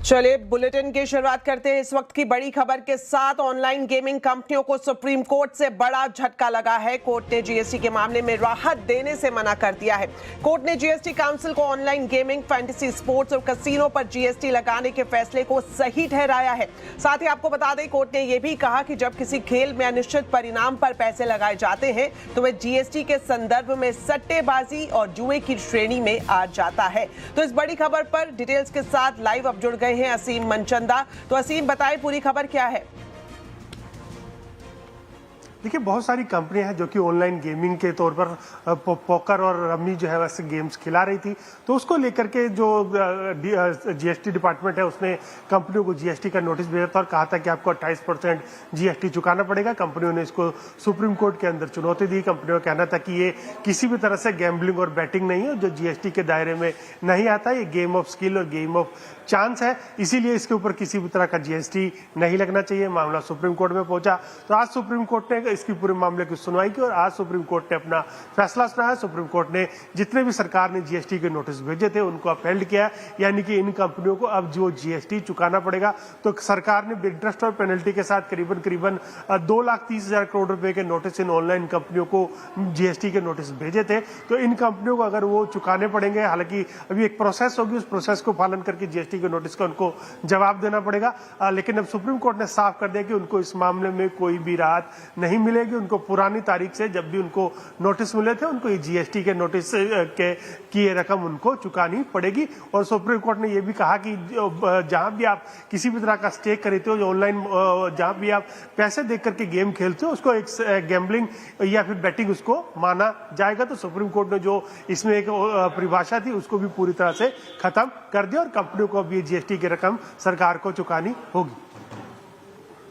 चलिए बुलेटिन की शुरुआत करते हैं इस वक्त की बड़ी खबर के साथ। ऑनलाइन गेमिंग कंपनियों को सुप्रीम कोर्ट से बड़ा झटका लगा है। कोर्ट ने जीएसटी के मामले में राहत देने से मना कर दिया है। कोर्ट ने जीएसटी काउंसिल को ऑनलाइन गेमिंग, फैंटेसी स्पोर्ट्स और कैसीनो पर जीएसटी लगाने के फैसले को सही ठहराया है। साथ ही आपको बता दें, कोर्ट ने यह भी कहा कि जब किसी खेल में अनिश्चित परिणाम पर पैसे लगाए जाते हैं तो वह जीएसटी के संदर्भ में सट्टेबाजी और जुए की श्रेणी में आ जाता है। तो इस बड़ी खबर पर डिटेल्स के साथ लाइव अब जुड़ गए हैं असीम मनचंदा। तो असीम, बताएं पूरी खबर क्या है? देखिए, बहुत सारी कंपनियां हैं जो कि ऑनलाइन गेमिंग के तौर पर पोकर और रम्मी जो है वैसे गेम्स खिला रही थी। तो उसको लेकर के जो जीएसटी डिपार्टमेंट है उसने कंपनियों को जीएसटी का नोटिस भेजा था और कहा था कि आपको 28% जीएसटी चुकाना पड़ेगा। कंपनियों ने इसको सुप्रीम कोर्ट के अंदर चुनौती दी। कंपनियों का कहना था कि ये किसी भी तरह से गैम्बलिंग और बैटिंग नहीं है, जो जीएसटी के दायरे में नहीं आता। ये गेम ऑफ स्किल और गेम ऑफ चांस है, इसीलिए इसके ऊपर किसी भी तरह का जीएसटी नहीं लगना चाहिए। मामला सुप्रीम कोर्ट में पहुंचा तो आज सुप्रीम कोर्ट ने इसकी पूरे मामले की सुनवाई की और आज सुप्रीम कोर्ट ने अपना फैसला सुनाया। सुप्रीम कोर्ट ने जितने भी सरकार ने जीएसटी के नोटिस भेजे थे उनको अपहेल्ड किया, यानी कि इन कंपनियों को अब जो जीएसटी चुकाना पड़ेगा। तो सरकार ने इंटरेस्ट और पेनल्टी के साथ करीबन 2,30,000 करोड़ रुपए के नोटिस इन ऑनलाइन कंपनियों को जीएसटी के नोटिस भेजे थे। तो इन कंपनियों को अगर वो चुकाने पड़ेंगे, हालांकि अभी एक प्रोसेस होगी, उस प्रोसेस को पालन करके जीएसटी के नोटिस का उनको जवाब देना पड़ेगा। लेकिन अब सुप्रीम कोर्ट ने साफ कर दिया कि उनको इस मामले में कोई भी राहत नहीं मिलेगी। उनको पुरानी तारीख से जब भी उनको नोटिस मिले थे उनको ये जीएसटी के नोटिस की ये रकम उनको चुकानी पड़ेगी। और सुप्रीम कोर्ट ने ये भी कहा कि जहां भी आप किसी भी तरह का स्टेक खरीदते हो, ऑनलाइन जहां भी आप पैसे देख करके गेम खेलते हो, उसको एक गैम्बलिंग या फिर बैटिंग उसको माना जाएगा। तो सुप्रीम कोर्ट ने जो इसमें एक परिभाषा थी उसको भी पूरी तरह से खत्म कर दिया और कंपनियों को अब ये जीएसटी की रकम सरकार को चुकानी होगी।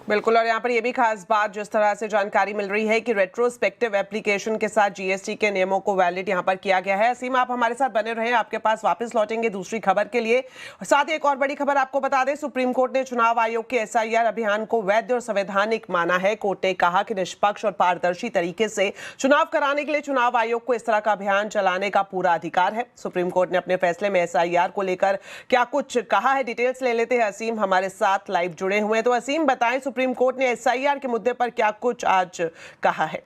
बिल्कुल, और यहाँ पर यह भी खास बात जिस तरह से जानकारी मिल रही है कि रेट्रोस्पेक्टिव एप्लीकेशन के साथ जीएसटी के नियमों को वैलिड यहाँ पर किया गया है। असीम, आप हमारे साथ बने रहें, आपके पास वापस लौटेंगे दूसरी खबर के लिए। साथ ही एक और बड़ी खबर आपको बता दें, सुप्रीम कोर्ट ने चुनाव आयोग के एसआईआर अभियान को वैध और संवैधानिक माना है। कोर्ट ने कहा कि निष्पक्ष और पारदर्शी तरीके से चुनाव कराने के लिए चुनाव आयोग को इस तरह का अभियान चलाने का पूरा अधिकार है। सुप्रीम कोर्ट ने अपने फैसले में एसआईआर को लेकर क्या कुछ कहा है, डिटेल्स ले लेते हैं। असीम हमारे साथ लाइव जुड़े हुए हैं। तो असीम, बताएं सुप्रीम कोर्ट ने एसआईआर के मुद्दे पर क्या कुछ आज कहा है?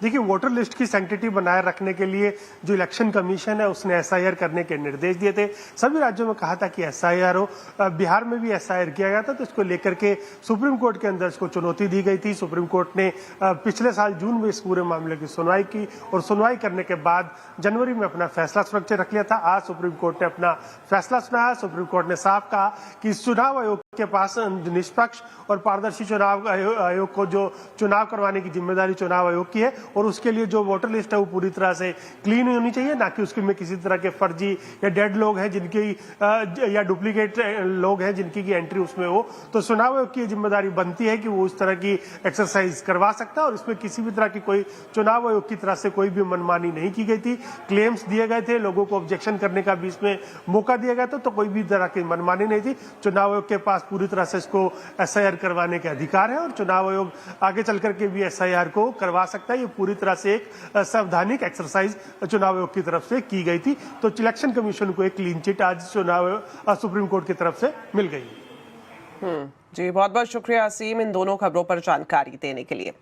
देखिए, वोटर लिस्ट की सैंक्टिटी बनाए रखने के लिए जो इलेक्शन कमीशन है उसने एसआईआर करने के निर्देश दिए थे। सभी राज्यों में कहा था कि एसआईआर हो। बिहार में भी एसआईआर किया गया था, तो इसको लेकर के सुप्रीम कोर्ट के अंदर इसको चुनौती दी गई थी। सुप्रीम कोर्ट ने पिछले साल जून में इस पूरे मामले की सुनवाई की और सुनवाई करने के बाद जनवरी में अपना फैसला सुरक्षित रख लिया था। आज सुप्रीम कोर्ट ने अपना फैसला सुनाया। सुप्रीम कोर्ट ने साफ कहा कि चुनाव आयोग के पास निष्पक्ष और पारदर्शी चुनाव आयोग को जो चुनाव करवाने की जिम्मेदारी चुनाव आयोग की है और उसके लिए जो वोटर लिस्ट है वो पूरी तरह से क्लीन होनी चाहिए, ना कि उसके में किसी तरह के फर्जी या डेड लोग हैं जिनकी या डुप्लीकेट लोग हैं जिनकी की एंट्री उसमें हो। तो चुनाव आयोग की जिम्मेदारी बनती है कि वो उस तरह की एक्सरसाइज करवा सकता है और इसमें किसी भी तरह की कोई चुनाव आयोग की तरफ से कोई भी मनमानी नहीं की गई थी। क्लेम्स दिए गए थे, लोगों को ऑब्जेक्शन करने का भी इसमें मौका दिया गया था, तो कोई भी तरह की मनमानी नहीं थी। चुनाव आयोग के पास पूरी तरह से इसको एसआईआर करवाने के अधिकार है और चुनाव आयोग आगे चल करके भी एसआईआर को करवा सकता है। ये पूरी तरह से एक संवैधानिक एक्सरसाइज चुनाव आयोग की तरफ से की गई थी। तो इलेक्शन कमीशन को एक क्लीन चिट आज सुप्रीम कोर्ट की तरफ से मिल गई। जी, बहुत बहुत शुक्रिया असीम इन दोनों खबरों पर जानकारी देने के लिए।